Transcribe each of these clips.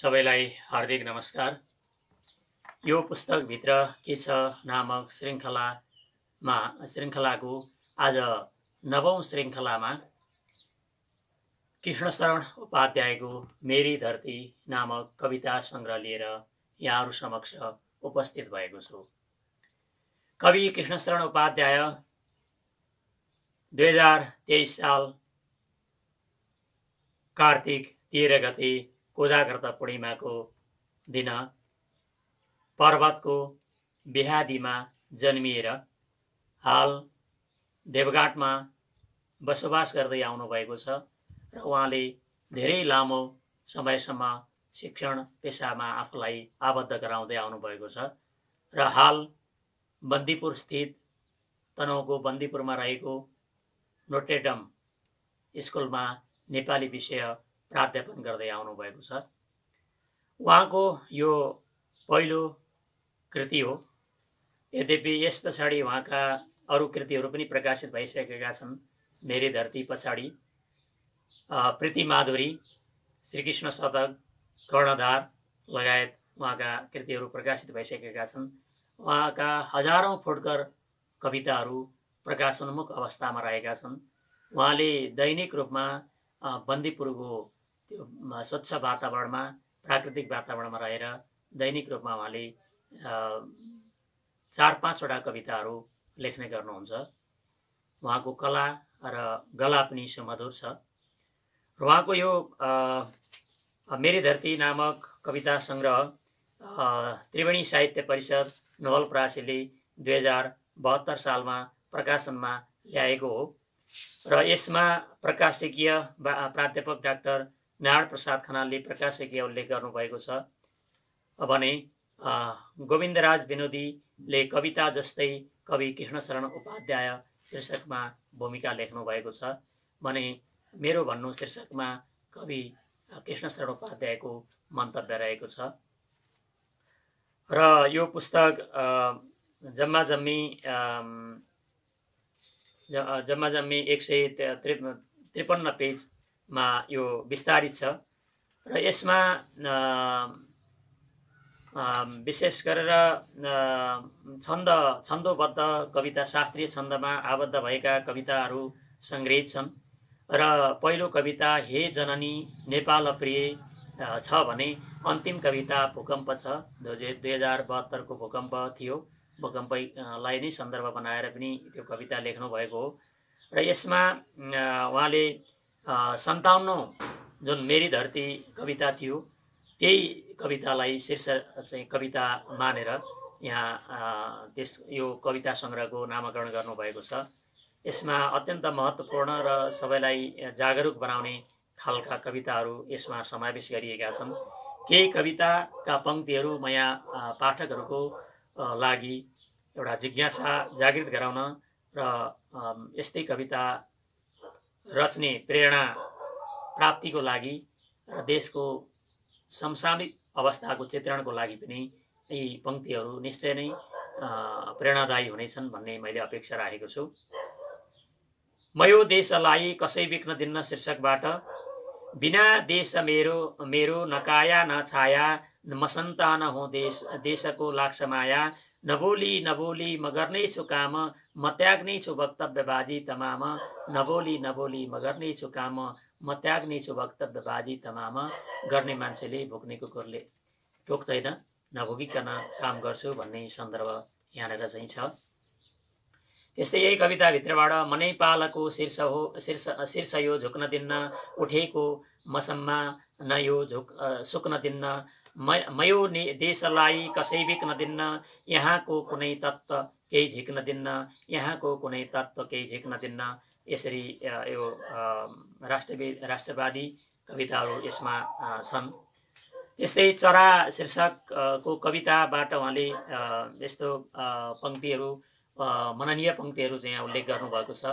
सबैलाई हार्दिक नमस्कार। यो पुस्तकभित्र के छ नामक श्रृङ्खलाको आज 9औं श्रृङ्खलामा कृष्णशरण उपाध्यायको मेरी धरती नामक कविता सङ्ग्रह लिएर यहाँहरू समक्ष उपस्थित भएको छु। कवि कृष्णशरण उपाध्याय 2023 साल कार्तिक 13 गते कोजाग्रत पूर्णिमाको दिन पर्वतको बेहादीमा जन्मिएर हाल देवघाटमा बसोबास गर्दै आउनुभएको छ र उहाँले धेरै लामो समयसम्म शिक्षण पेसामा आफूलाई आबद्ध गराउँदै आउनुभएको छ र हाल बन्दीपुर स्थित तनहुँको बन्दीपुरमा रहेको नोट्रेडम स्कुलमा नेपाली विषय प्राध्यापन गर्दै आउनुभएको छ। उहाँको यो पहिलो कृति हो। यद्यपि यस पछाडि उहाँका अरू कृतिहरू पनि प्रकाशित भइसकेका छन्। मेरी धरती पछाडि प्रीति माधुरी, श्रीकृष्ण शतक, कर्णधार लगायत उहाँका कृतिहरू प्रकाशित भइसकेका छन्। उहाँका हजारौं फुटकर कविताहरू प्रकाशोन्मुख अवस्थामा रहेका छन्। उहाँले दैनिक रूपमा बन्दीपुरको त्यो स्वच्छ वातावरणमा, प्राकृतिक वातावरणमा रहेर दैनिक रूपमा उहाँले 4-5वटा कविताहरू लेख्ने गर्नुहुन्छ। उहाँको कला र गला पनि सुमधुर छ। र उहाँको यो मेरी धरती नामक कविता सङ्ग्रह त्रिवेणी साहित्य परिषद नवलपरासीले 2072 सालमा प्रकाशनमा ल्याएको हो र यसमा प्रकाशकीय प्राध्यापक डाक्टर नारायण प्रसाद खनालले प्रकाशकीय उल्लेख गर्नुभएको छ भने गोविन्दराज विनोदीले कविता जस्तै कवि कृष्णशरण उपाध्याय शीर्षकमा भूमिका लेख्नु भएको छ भने मेरो भन्नु शीर्षकमा कवि कृष्णशरण उपाध्यायको मन्तव्य रहेको छ। र यो पुस्तक जम्मा जम्मी 153 पेजमा यो विस्तारित छ र यसमा विशेष गरेर छन्दोबद्ध कविता, शास्त्रीय छन्दमा आबद्ध भएका कविताहरू सङ्ग्रहित छन् र पहिलो कविता हे जननी नेपाल प्रिय छ भने अन्तिम कविता भूकम्प छ। 2072 को भूकम्प थियो। भूकम्पलाई नै सन्दर्भ बनाएर पनि त्यो कविता लेख्नु भएको हो र यसमा उहाँले 57औं जुन मेरी धरती कविता थियो त्यही कवितालाई शीर्ष चाहिँ कविता मानेर यहाँ यो कविता सङ्ग्रहको नामाकरण गर्नुभएको छ। यसमा अत्यन्त महत्त्वपूर्ण र सबैलाई जागरुक बनाउने खालका कविताहरू यसमा समावेश गरिएका छन्। केही कविताका पङ्क्तिहरू म यहाँ पाठकहरूको लागि एउटा जिज्ञासा जागृत गराउन र यस्तै कविता रच्ने प्रेरणा प्राप्तिको लागि र देशको समसामयिक अवस्थाको चित्रणको लागि पनि यी पङ्क्तिहरू निश्चय नै प्रेरणादायी हुनेछन् भन्ने मैले अपेक्षा राखेको छु। म यो देशलाई कसै बिक्न दिन्न शीर्षकबाट बिना देश मेरो नकाया न छाया म सन्तान हो देशको लाग्छ माया नबोली म गर्ने छु काम म त्याग्ने छु वक्तव्यबाजी तमाम नबोली म गर्ने छु काम म त्याग्ने छु वक्तव्यबाजी तमाम गर्ने मान्छेले भोग्ने कुकुरले टोक्दैन नभोगिकन काम गर्छु भन्ने सन्दर्भ यहाँनिर चाहिँ छ। त्यस्तै यही कविताभित्रबाट मनै पालको शीर्ष यो झुक्न दिन्न उठेको मसम्मा न यो सुक्न दिन्न म यो देशलाई कसै बिक्न दिन्न यहाँको कुनै तत्त्व केही झिक्न दिन्न यहाँको कुनै तत्त्व केही झिक्न दिन्न। यसरी यो राष्ट्रवादी कविताहरू यसमा छन्। त्यस्तै चरा शीर्षकको कविताबाट उहाँले यस्तो पङ्क्तिहरू मननीय पङ्क्तिहरू चाहिँ यहाँ उल्लेख गर्नुभएको छ।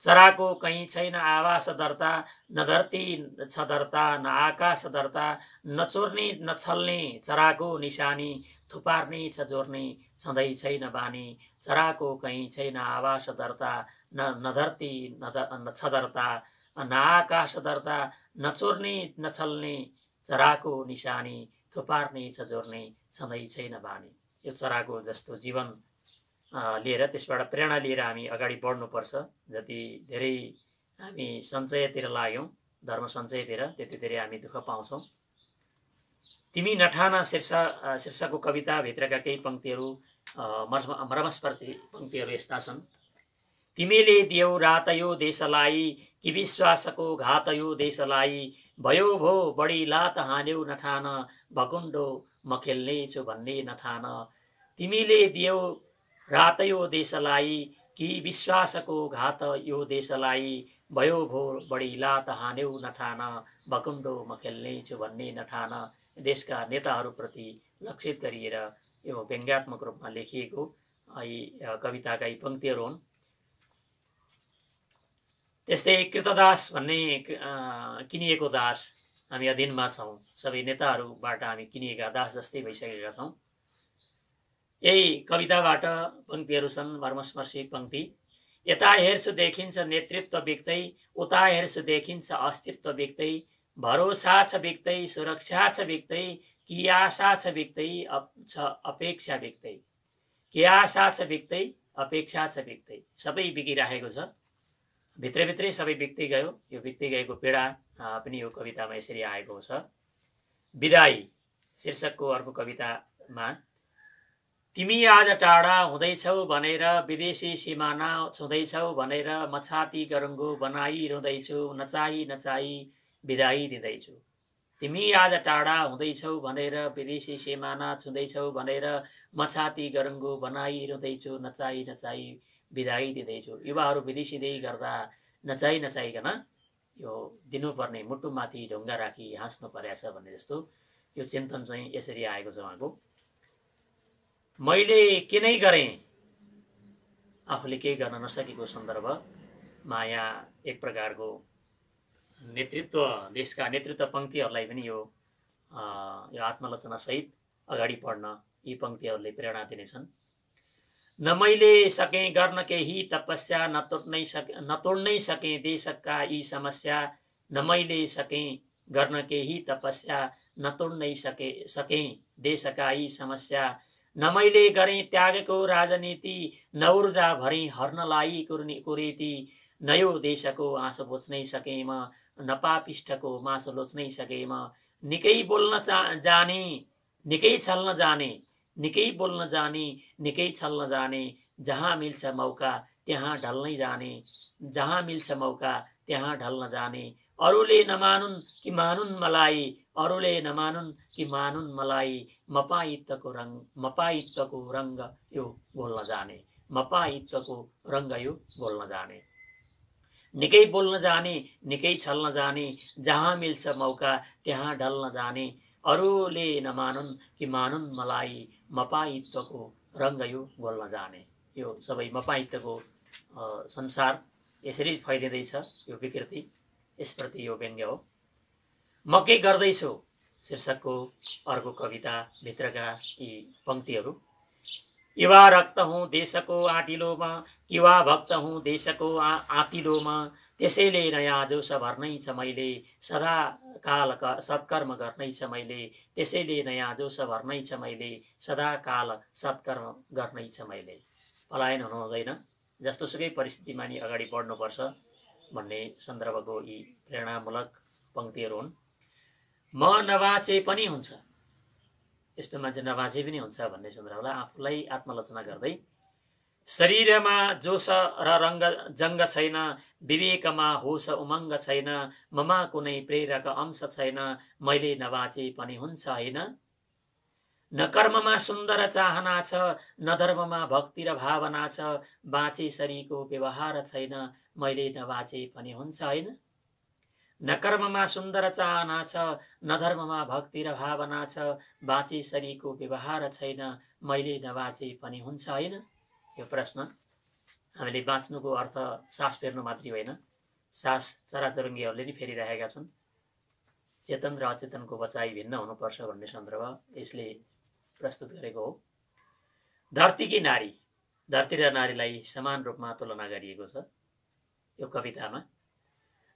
चराको कहीँ छैन आवास दर्ता न धरती छ दर्ता न आकाश दर्ता नचोर्ने नछल्ने चराको निशानी थुपार्ने छ जोर्ने छँदै छैन बानी चराको कहीँ छैन आवास दर्ता न धरती न छ दर्ता न आकाश दर्ता नचोर्ने नछल्ने चराको निशानी थुपार्ने छजोर्ने छँदै छैन बानी। यो चराको जस्तो जीवन लिएर त्यसबाट प्रेरणा लिएर हामी अगाडि बढ्नुपर्छ। जति धेरै हामी सञ्चयतिर लाग्यौँ, धर्म सञ्चयतिर, त्यति धेरै हामी दुःख पाउँछौँ। तिमी नठाना शीर्षकको कविताभित्रका केही पङ्क्तिहरू मर्मस्पर्शी पङ्क्तिहरू यस्ता छन्। तिमीले दियौ रात यो देशलाई कि विश्वासको घात यो देशलाई, भयो भो बढी लात हान्यौ नठान भकुण्डो म खेल्ने छु भन्ने नठान। तिमीले दियौ रात यो देशलाई कि विश्वासको घात यो देशलाई, भयो भो बढी लात हान्यौ नठान भकुण्डो म खेल्ने छु भन्ने नठान। देशका नेताहरूप्रति लक्षित गरिएर यो व्यङ्ग्यात्मक रूपमा लेखिएको यी कविताका यी पङ्क्तिहरू हुन्। त्यस्तै कृतदास भन्ने किनिएको दास, हामी अधीनमा छौँ, सबै नेताहरूबाट हामी किनिएका दास जस्तै भइसकेका छौँ। यही कविताबाट पङ्क्तिहरू छन्, मर्मस्पर्शी पङ्क्ति। यता हेर्छु देखिन्छ नेतृत्व बिक्दै, उता हेर्छु देखिन्छ अस्तित्व बिक्दै, भरोसा छ बिक्दै सुरक्षा छ बिक्दै, कि आशा छ बिक्दै अपेक्षा बिक्दै, कि आशा छ बिक्दै अपेक्षा छ बिक्दै। सबै बिकिराखेको छ, भित्रभित्रै सबै बिक्दै गयो। यो बिक्दै गएको पीडा पनि यो कवितामा यसरी आएको छ। बिदाई शीर्षकको अर्को कवितामा, तिमी आज टाढा हुँदैछौ भनेर विदेशी सिमाना छुँदैछौ भनेर म छाती गरुङ्गो बनाई रुँदैछु, नचाही नचाही बिदाई दिँदैछु। तिमी आज टाढा हुँदैछौ भनेर विदेशी सिमाना छुँदैछौ भनेर म छाती गरुङ्गो बनाई रुँदैछु, नचाही नचाही बिदाई दिँदैछु। युवाहरू विदेशिँदै गर्दा नचाही नचाहिकन यो दिनुपर्ने मुटुमाथि ढुङ्गा राखी हाँस्नु परेछ भन्ने जस्तो यो चिन्तन चाहिँ यसरी आएको छ उहाँको। मैले के नै गरेँ आफूले केही गर्न नसकेको सन्दर्भमा यहाँ एक प्रकारको नेतृत्व, देशका नेतृत्व पङ्क्तिहरूलाई पनि यो आत्मलोचनासहित अगाडि बढ्न यी पङ्क्तिहरूले प्रेरणा दिनेछन्। न मैले सकेँ गर्न केही तपस्या, न तोड्नै सकेँ देशका यी समस्या, न मैले सकेँ गर्न केही तपस्या, न तोड्नै सकेँ देशका यी समस्या, न मैले गरेँ त्यागको राजनीति, न ऊर्जा भरेँ हर्नलाई कुरीति, न यो देशको आँसु बुझ्नै सकेँ म, न पापिष्ठको मासु लोच्नै सकेँ म। निकै बोल्न जाने, निकै छल्न जाने, निकै बोल्न जाने, निकै छल्न जाने, जहाँ मिल्छ मौका त्यहाँ ढल्नै जाने, जहाँ मिल्छ मौका त्यहाँ ढल्न जाने। अरूले नमानुन् कि मानुन् मलाई, अरूले नमानुन् कि मानुन् मलाई, मपाइत्वको रङ्ग यो बोल्न जाने, मपाइत्वको रङ्ग यो बोल्न जाने। निकै बोल्न जाने, निकै छल्न जाने, जहाँ मिल्छ मौका त्यहाँ ढल्न जाने। अरूले नमानुन् कि मानुन् मलाई, मपाइत्वको रङ्ग यो बोल्न जाने। यो सबै मपाइत्वको संसार यसरी फैलिँदैछ, यो विकृति, यसप्रति यो व्यङ्ग्य हो। म के गर्दैछु शीर्षकको अर्को कविताभित्रका यी पङ्क्तिहरू। युवा रक्त हुँ देशको आँटिलोमा, युवा भक्त हुँ देशको आँतिलोमा, त्यसैले नयाँ जोस भर्नै छ मैले, सदा काल सत्कर्म गर्नै छ मैले, त्यसैले नयाँ जोस भर्नै छ मैले, सदा काल सत्कर्म गर्नै छ मैले। पलायन हुनु हुँदैन, जस्तोसुकै परिस्थितिमा नि अगाडि बढ्नुपर्छ भन्ने सन्दर्भको यी प्रेरणामूलक पङ्क्तिहरू हुन्। म नबाचे पनि हुन्छ, यस्तो मान्छे नबाचे पनि हुन्छ भन्ने सन्दर्भलाई आफूलाई आत्मलोचना गर्दै, शरीरमा जोस र जङ्ग छैन, विवेकमा होस उमङ्ग छैन, ममा कुनै प्रेरक अंश छैन, मैले नबाचे पनि हुन्छ होइन। न कर्ममा सुन्दर चाहना छ, न धर्ममा भक्ति र भावना छ, बाँचे शरीरको व्यवहार छैन, मैले नबाचे पनि हुन्छ होइन। न कर्ममा सुन्दर चाहना छ, न धर्ममा भक्ति र भावना छ, बाँचे शरीरको व्यवहार छैन, मैले नबाचे पनि हुन्छ होइन। यो प्रश्न हामीले बाँच्नुको अर्थ सास फेर्नु मात्रै होइन, सास चराचुरुङ्गीहरूले नि फेरिरहेका छन्। चेतन र अचेतनको बचाइ भिन्न हुनुपर्छ भन्ने सन्दर्भ यसले प्रस्तुत गरेको हो। धरतीकी नारी, धरती र नारीलाई समान रूपमा तुलना गरिएको छ यो कवितामा।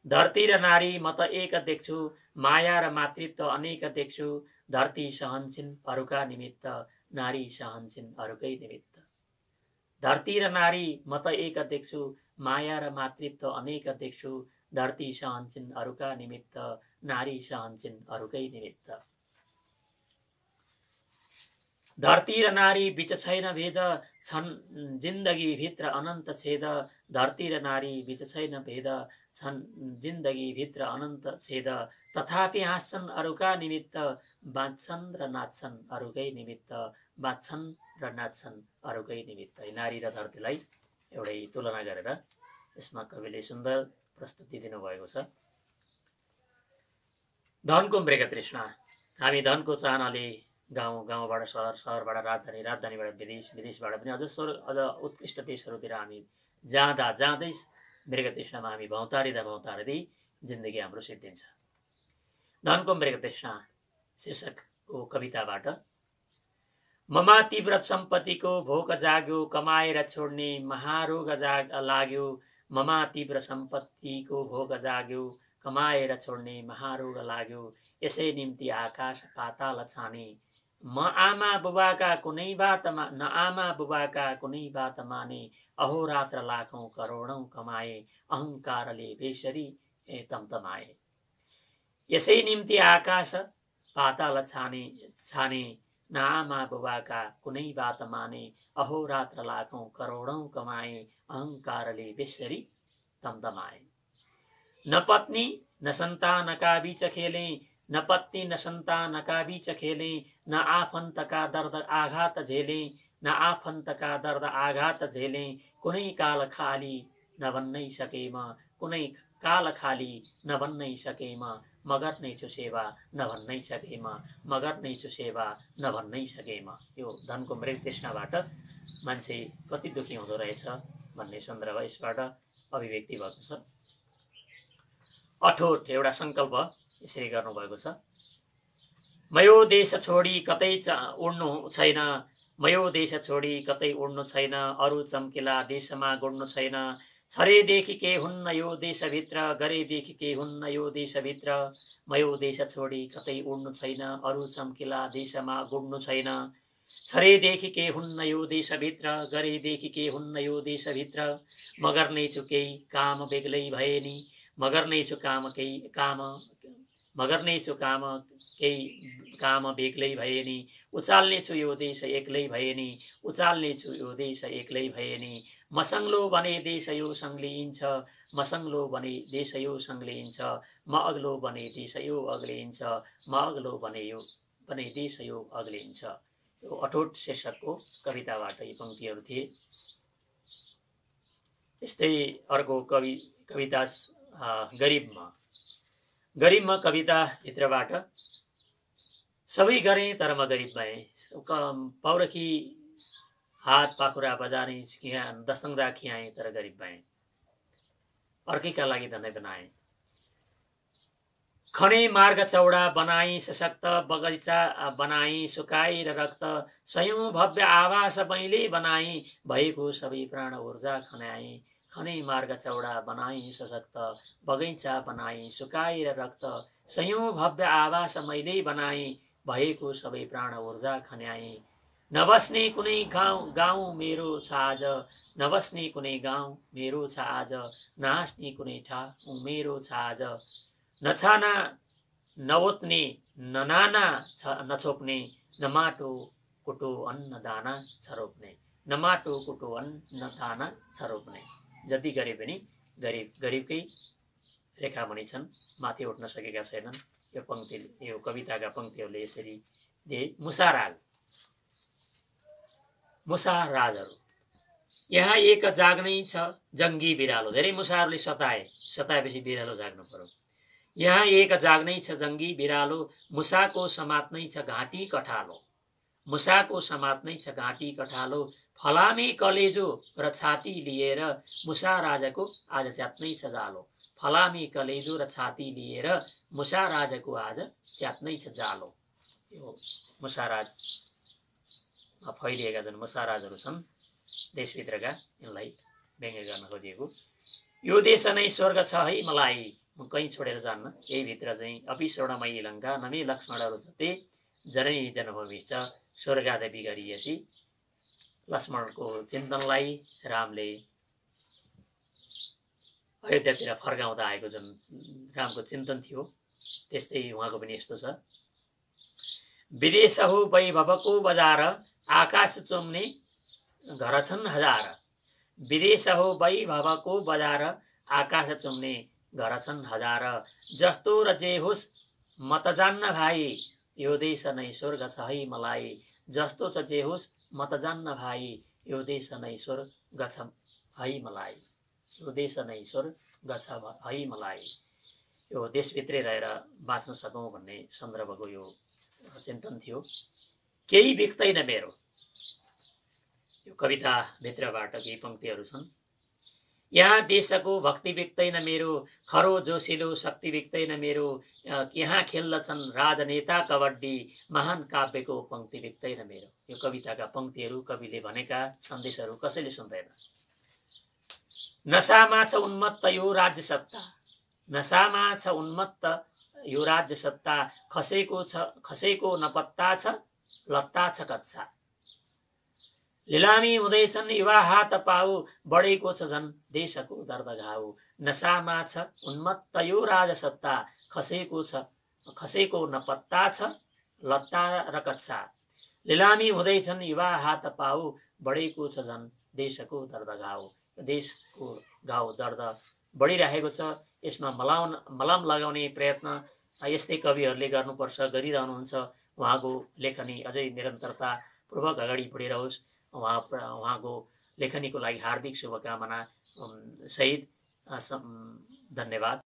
धरती र नारी म त एक देख्छु, माया र मातृत्व अनेक देख्छु। धरती सहन्छिन् अरूका निमित्त, नारी सहन्छिन् अरूकै निमित्त। धरती र नारी म त एक देख्छु, माया र मातृत्व अनेक देख्छु। धरती सहन्छिन् अरूका निमित्त, नारी सहन्छिन् अरूकै निमित्त। धरती र नारी बीच छैन भेद, छन् जिन्दगी भित्र अनन्त छेद। धरती र नारी बीच छैन भेद, छन् जिन्दगी भित्र अनन्त छेद। तथापि हाँस्छन् अरूका निमित्त, बाँच्छन् र नाच्छन् अरूकै निमित्त। बाँच्छन् र नाच्छन् अरूकै निमित्त। नारी र धरतीलाई एउटै तुलना गरेर यसमा कविले सुन्दर प्रस्तुति दिनुभएको छ। धनको मृगतृष्णा। हामी धनको चाहनाले गाउँबाट सहर, सहरबाट राजधानी, राजधानीबाट विदेश, विदेशबाट पनि अझ उत्कृष्ट देशहरूतिर हामी जाँदै मृगतृष्णामा हामी भौतारिँदै जिन्दगी हाम्रो सिद्धिन्छ। धनको मृगतृष्णा शीर्षकको कविताबाट। ममा तीव्र सम्पत्तिको भोक जाग्यो, कमाएर छोड्ने महारोग लाग्यो। ममा तीव्र सम्पत्तिको भोक जाग्यो, कमाएर छोड्ने महारोग लाग्यो। यसै निम्ति आकाश पाताल छाने, म आमा बुबाका कुनै बात माने। अहोरात्र लाखौं करोडौं कमाए, अहंकारले बेसरी तमतमाए। यसै निम्ति आकाश पाताल छाने, न आमा बुबाका कुनै बात माने। अहोरात्र लाखौं करोडौं कमाए, अहंकारले बेसरी तमतमाए। न पत्नी न सन्तानका बीच खेले, न पत्नी न सन्तानका बीच खेले। न आफन्तका दर्द आघात झेले, न आफन्तका दर्द आघात झेले। कुनै काल खाली नभन्नै सकेमा, कुनै काल खाली नभन्नै सकेमा। म गर्नेछु सेवा नभन्नै सकेमा, म गर्नेछु सेवा नभन्नै सकेमा। यो धनको मृगतृष्णाबाट मान्छे कति दुखी हुँदो रहेछ भन्ने सन्दर्भ यसबाट अभिव्यक्ति भएको छ। अठोट एउटा संकल्प यसरी गर्नुभएको छ। म यो देश छोडी कतै उड्नु छैन, म यो देश छोडी कतै उड्नु छैन। अरू चम्किला देशमा गुड्नु छैन। छरेदेखि के हुन्न यो देशभित्र, गरेदेखि के हुन्न यो देशभित्र। म यो देश छोडी कतै उड्नु छैन, अरू चम्किला देशमा गुड्नु छैन। छरेदेखि के हुन्न यो देशभित्र, गरेदेखि के हुन्न यो देशभित्र। म गर्नेछु केही काम बेग्लै भए नि, म गर्नेछु केही काम बेग्लै भए नि। उचाल्नेछु यो देश एक्लै भए नि, उचाल्नेछु यो देश एक्लै भए नि। मसङ्लो बने देश यो सङ्ग्लिन्छ, मसङ्लो बने देश यो सङ्ग्लिन्छ। म अग्लो बने देश यो अग्लिन्छ, म अग्लो बने देश यो अग्लिन्छ। यो अठोट शीर्षकको कविताबाट यी पंक्तिहरू थिए। यस्तै अर्को कविता गरिबमा कविताभित्रबाट। सबै गरेँ तर म गरिब भएँ, पौरखी हात पाखुरा बजारेँ, दसङ्ग्रा खियाएँ तर गरिब भएँ। अर्कैका लागि धनै बनाएँ, खने मार्ग चौडा बनाई सशक्त, बगैँचा बनाई सुकाएर रक्त। सयौं भव्य आवास मैले बनाई, भएको सबै प्राण ऊर्जा खन्याएँ। खने मार्ग चौडा बनाई सशक्त, बगैँचा बनाई सुकाएर रक्त। सयौं भव्य आवास मैले बनाई, भएको सबै प्राण ऊर्जा खन्याएँ। नबस्ने कुनै गाउँ मेरो छ आज, नबस्ने कुनै गाउँ मेरो छ आज। नहाँस्ने कुनै ठाउँ मेरो छ आज। नछाना नओत्ने ननाना नछोप्ने, न माटो कुटो अन्न दाना छरोप्ने, न माटो कुटो अन्न दाना छरोप्ने। जति गरे पनि गरिबकै रेखामुनि छन्, माथि उठ्न सकेका छैनन्। यो कविताका पंक्तिहरूले यसरी दिए। मुसाराजहरू। यहाँ एक जाग्नै छ जङ्गी बिरालो। धेरै मुसाहरूले सताएपछि बिरालो जाग्नु पर्यो। यहाँ एक जाग्नै छ जङ्गी बिरालो, मुसाको समात्नै छ घाँटी कठालो। मुसाको समात्नै छ घाँटी कठालो। फलामे कलेजो र छाती लिएर, मुसा राजाको आज च्यात्नै छ जालो। फलामे कलेजो र छाती लिएर, मुसा राजाको आज च्यात्नै छ जालो। यो मुसाराज फैलिएका जुन मुसाराजहरू छन् देशभित्रका, यिनलाई व्यङ्ग्य गर्न खोजिएको। यो देश नै स्वर्ग छ है मलाई, म कहीँ छोडेर जान्न, यही भित्र चाहिँ अपि श्रवणमयी लङ्का नमे लक्ष्मण रोचते जननी जन्मभूमि छ स्वर्गादेवी गरिएपछि लक्ष्मणको चिन्तनलाई रामले अयोध्यातिर फर्काउँदा आएको जुन रामको चिन्तन थियो त्यस्तै उहाँको पनि यस्तो छ। विदेश हो वैभवको बजार आकाश चुम्ने घर छन् हजार। विदेश हो वैभवको बजार आकाश चुम्ने घर छन् हजार। जस्तो र जे होस् म त जान्न भाइ यो देश नै स्वर्ग छ है मलाई। जस्तो छ जे होस् म त जान्न भाइ यो देश नै स्वर्ग छ है मलाई। यो देश नै स्वर्ग छ है मलाई। यो देशभित्रै रहेर बाँच्न सकौँ भन्ने सन्दर्भको यो चिन्तन थियो। केही बिक्दैन मेरो, यो कविताभित्रबाट केही पङ्क्तिहरू छन्। यहाँ देशको भक्ति बिक्दैन मेरो, खरो जोसिलो शक्ति बिक्दैन मेरो। यहाँ खेल्दछन् राजनेता कबड्डी, महान काव्यको पङ्क्ति बिक्दैन मेरो। यो कविताका पङ्क्तिहरू, कविले भनेका सन्देशहरू कसैले सुन्दैन। नशामा छ उन्मत्त यो राज्य सत्ता, नशामा छ उन्मत्त यो राज्य सत्ता। खसेको नपत्ता छ लत्ता छ कच्चा। लिलामी हुँदैछन् युवा हात पाउ, बढेको छ झन् देशको दर्द घाउ। नशामा छ उन्मत्त यो राजसत्ता, खसेको नपत्ता छ लत्ता र कच्चा। लिलामी हुँदैछन् युवा हात पाउ, बढेको छ झन् देशको दर्द घाउ। देशको घाउ दर्द बढिरहेको छ, यसमा मलम लगाउने प्रयत्न यस्तै कविहरूले गर्नुपर्छ, गरिरहनुहुन्छ। उहाँको लेखनी अझै निरन्तरता पूर्वक अगाडि बढिरहोस्। उहाँको लेखनीको लागि हार्दिक शुभकामना सहित धन्यवाद।